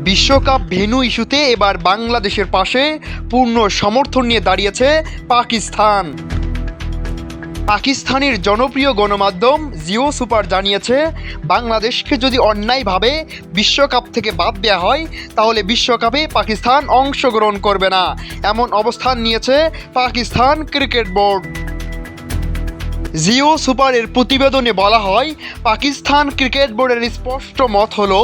বিশ্বকাপ ভেন্যু ইস্যুতে এবার বাংলাদেশের পাশে পূর্ণ সমর্থন নিয়ে দাঁড়িয়েছে পাকিস্তান। পাকিস্তানের জনপ্রিয় গণমাধ্যম জিও সুপার জানিয়েছে, বাংলাদেশকে যদি অন্যায়ভাবে বিশ্বকাপ থেকে বাদ দেওয়া হয় তাহলে বিশ্বকাপে পাকিস্তান অংশগ্রহণ করবে না, এমন অবস্থান নিয়েছে পাকিস্তান ক্রিকেট বোর্ড। জিও সুপারের প্রতিবেদনে বলা হয়, পাকিস্তান ক্রিকেট বোর্ডের স্পষ্ট মত হলো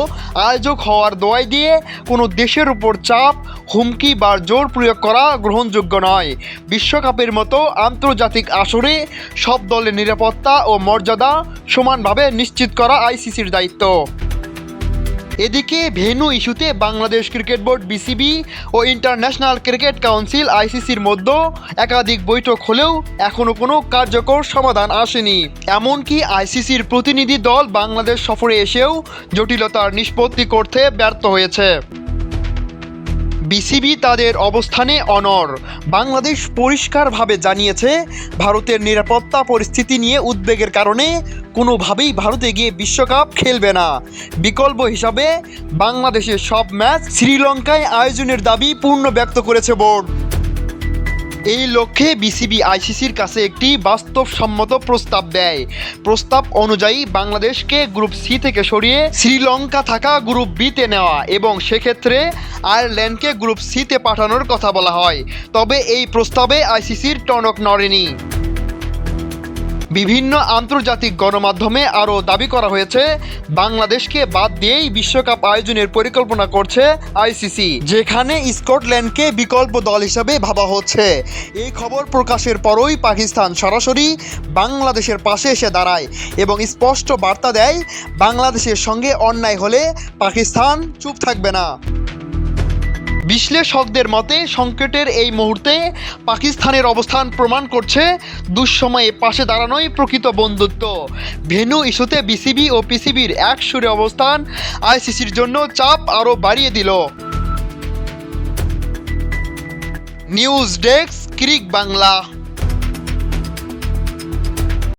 আয়োজক হওয়ার দোয়াই দিয়ে কোনো দেশের উপর চাপ, হুমকি বা জোর প্রয়োগ করা গ্রহণযোগ্য নয়। বিশ্বকাপের মতো আন্তর্জাতিক আসরে সব দলের নিরাপত্তা ও মর্যাদা সমানভাবে নিশ্চিত করা আইসিসির দায়িত্ব। এদিকে ভেন্যু ইস্যুতে বাংলাদেশ ক্রিকেট বোর্ড বিসিবি ও ইন্টারন্যাশনাল ক্রিকেট কাউন্সিল আইসিসির মধ্যে একাধিক বৈঠক হলেও এখনও কোনো কার্যকর সমাধান আসেনি। এমনকি আইসিসির প্রতিনিধি দল বাংলাদেশ সফরে এসেও জটিলতার নিষ্পত্তি করতে ব্যর্থ হয়েছে। বিসিবি তাদের অবস্থানে অনড়। বাংলাদেশ পরিষ্কারভাবে জানিয়েছে, ভারতের নিরাপত্তা পরিস্থিতি নিয়ে উদ্বেগের কারণে কোনোভাবেই ভারতে গিয়ে বিশ্বকাপ খেলবে না। বিকল্প হিসাবে বাংলাদেশের সব ম্যাচ শ্রীলঙ্কায় আয়োজনের দাবি পূর্ণ ব্যক্ত করেছে বোর্ড। এই লক্ষ্যে বিসিবি আইসিসির কাছে একটি বাস্তবসম্মত প্রস্তাব দেয়। প্রস্তাব অনুযায়ী বাংলাদেশকে গ্রুপ সি থেকে সরিয়ে শ্রীলঙ্কা থাকা গ্রুপ বিতে নেওয়া এবং সেক্ষেত্রে আয়ারল্যান্ডকে গ্রুপ সিতে পাঠানোর কথা বলা হয়। তবে এই প্রস্তাবে আইসিসির টনক নড়েনি। বিভিন্ন আন্তর্জাতিক গণমাধ্যমে আরও দাবি করা হয়েছে, বাংলাদেশকে বাদ দিয়েই বিশ্বকাপ আয়োজনের পরিকল্পনা করছে আইসিসি, যেখানে স্কটল্যান্ডকে বিকল্প দল হিসাবে ভাবা হচ্ছে। এই খবর প্রকাশের পরই পাকিস্তান সরাসরি বাংলাদেশের পাশে এসে দাঁড়ায় এবং স্পষ্ট বার্তা দেয়, বাংলাদেশের সঙ্গে অন্যায় হলে পাকিস্তান চুপ থাকবে না। বিশ্লেষকদের মতে সংকটের এই মুহূর্তে পাকিস্তানের অবস্থান প্রমাণ করছে দুঃসময়ে পাশে দাঁড়ানোই প্রকৃত বন্ধুত্ব। ভেন্যু ইস্যুতে বিসিবি ও পিসিবির একসুরে অবস্থান আইসিসির জন্য চাপ আরও বাড়িয়ে দিল। News desk, Cric Bangla.